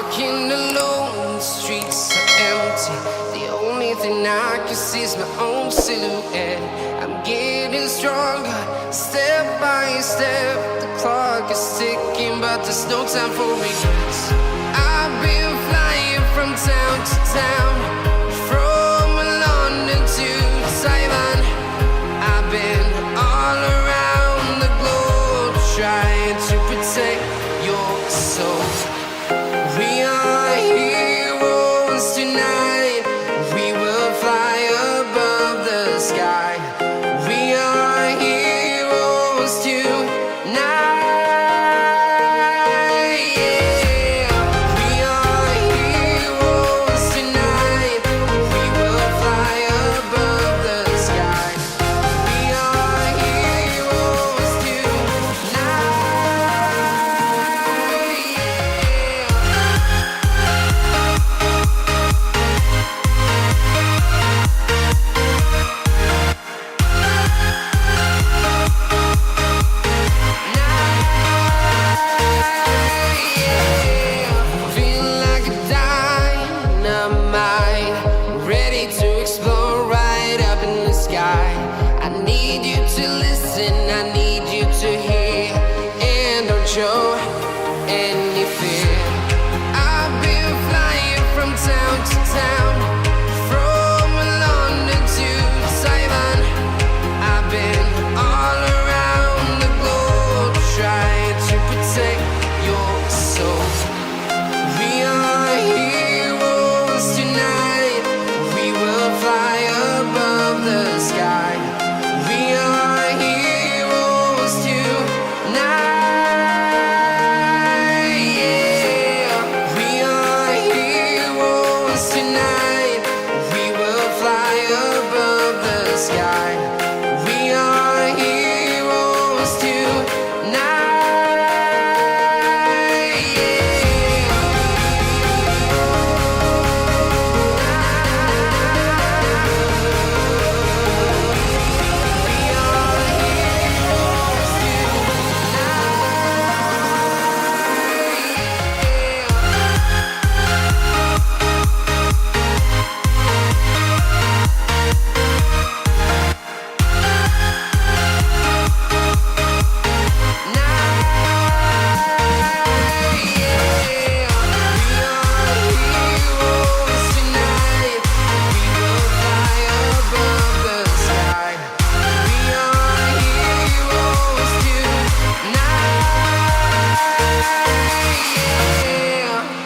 walking alone, the streets are empty. The only thing I can see is my own silhouette. I'm getting stronger, step by step. The clock is ticking, but there's no time for regrets. I've been flying from town to town, from London to Taiwan. I've been all around the globe, trying to protect your soul. We are heroes tonight. We will fly above the sky. We are heroes tonight. Yeah. We are heroes tonight. We will fly above the sky. We are heroes tonight. Feel like a dynamite, ready to explode right up in the sky. I need you to listen, I need you to hear, and don't show any fear. I've been flying from town to town, from London to Taiwan. I've been all around the globe, trying to protect your soul. We are heroes tonight. We will fly above the sky. We are heroes tonight. Yeah. We are heroes tonight. We will fly above the sky. We are heroes tonight.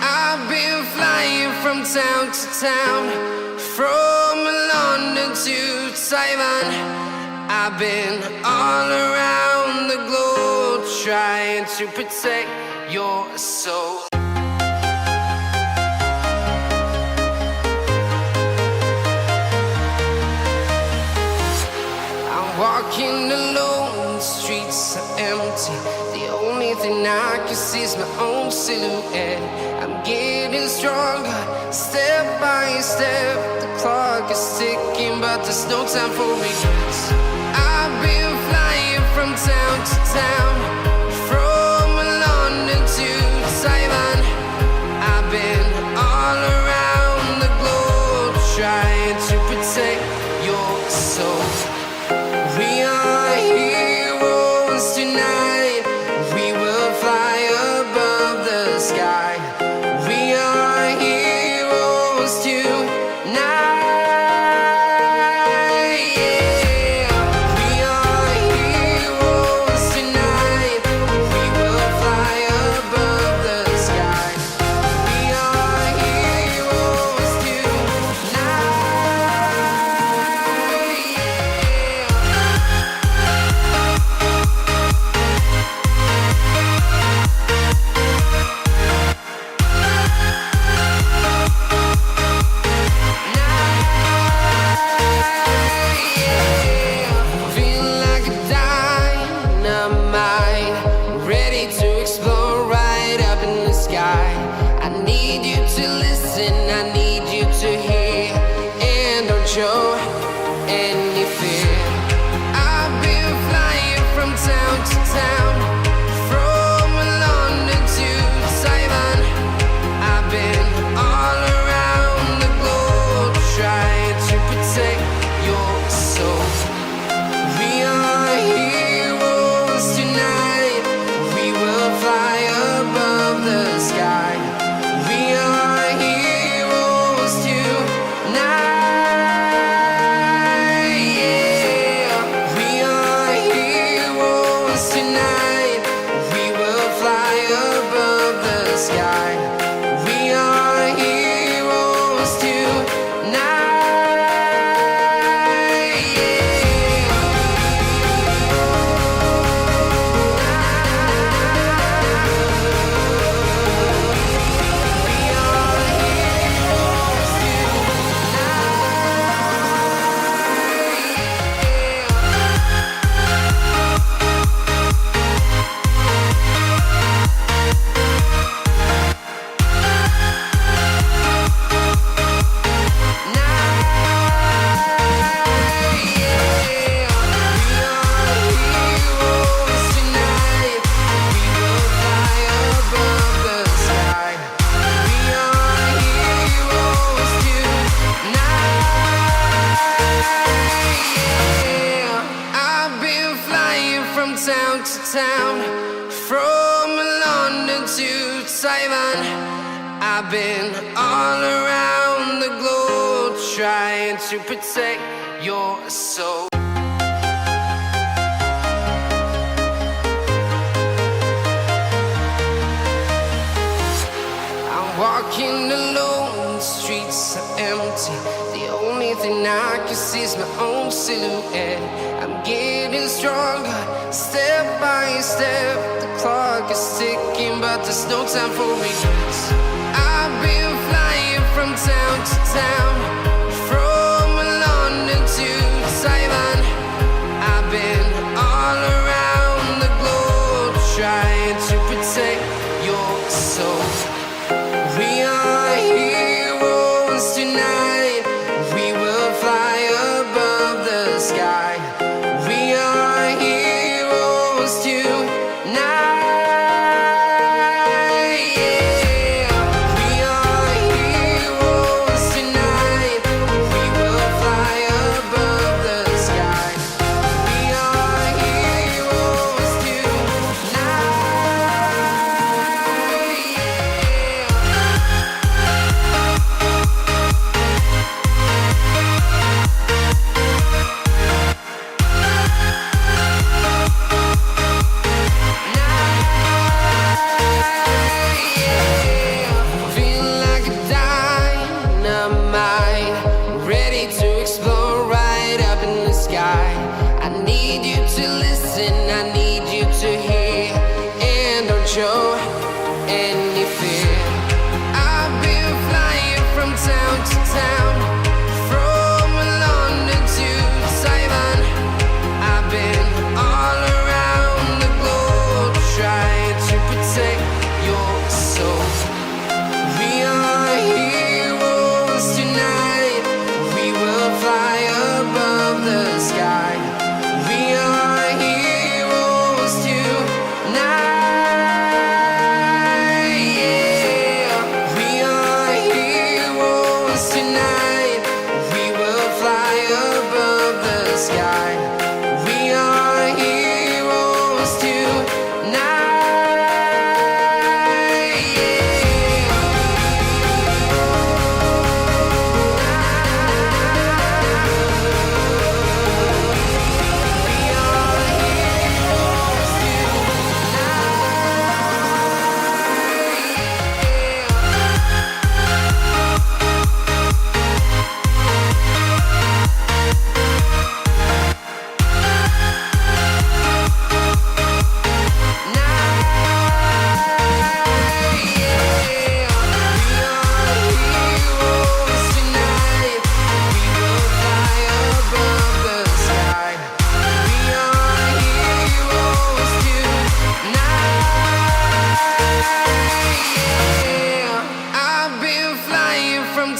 I've been flying from town to town, from London to Taiwan. I've been all around the globe, trying to protect your soul. I'm walking alone, the streets are empty. The only thing I can see is my own silhouette. I'm getting stronger, step by step. The clock is ticking, but there's no time for regrets. I've been flying from town to town, from London to Taiwan. I've been all around the globe, trying to protect your soul. We are heroes tonight. We will fly above the sky. We are heroes tonight. Yeah. We are heroes tonight. We will fly above the sky. We are heroes tonight. Feel like a dynamite, ready to explode right up in the sky. I need you to listen, I need you to hear, and don't show any fear. I've been flying from town to town, from London to Taiwan. I've town, from London to Taiwan. I've been all around the globe trying to protect your soul. I'm walking alone, the streets are empty. The only thing I can see is my own silhouette. I'm getting stronger, step by step. The clock is ticking, but there's no time for regrets. I've been flying from town to town, from London to Taiwan. I've been all around the globe trying to protect your soul. We are heroes tonight. We will fly above the sky. We are heroes tonight. Show any fear. I've been flying from town to town, from London to Taiwan. I've been all around the globe trying to protect your soul. We are heroes tonight. We will fly above the sky. We are heroes tonight.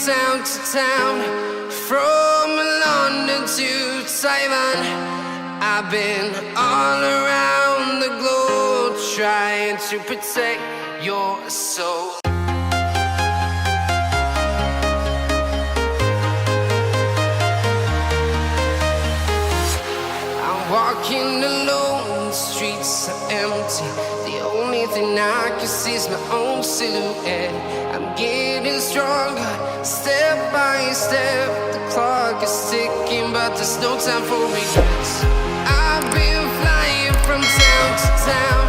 Town to town, from London to Taiwan. I've been all around the globe trying to protect your soul. I'm walking alone, the streets are empty. The only thing I can see is my own silhouette. I'm getting stronger, step by step. The clock is ticking, but there's no time for regrets. I've been flying from town to town,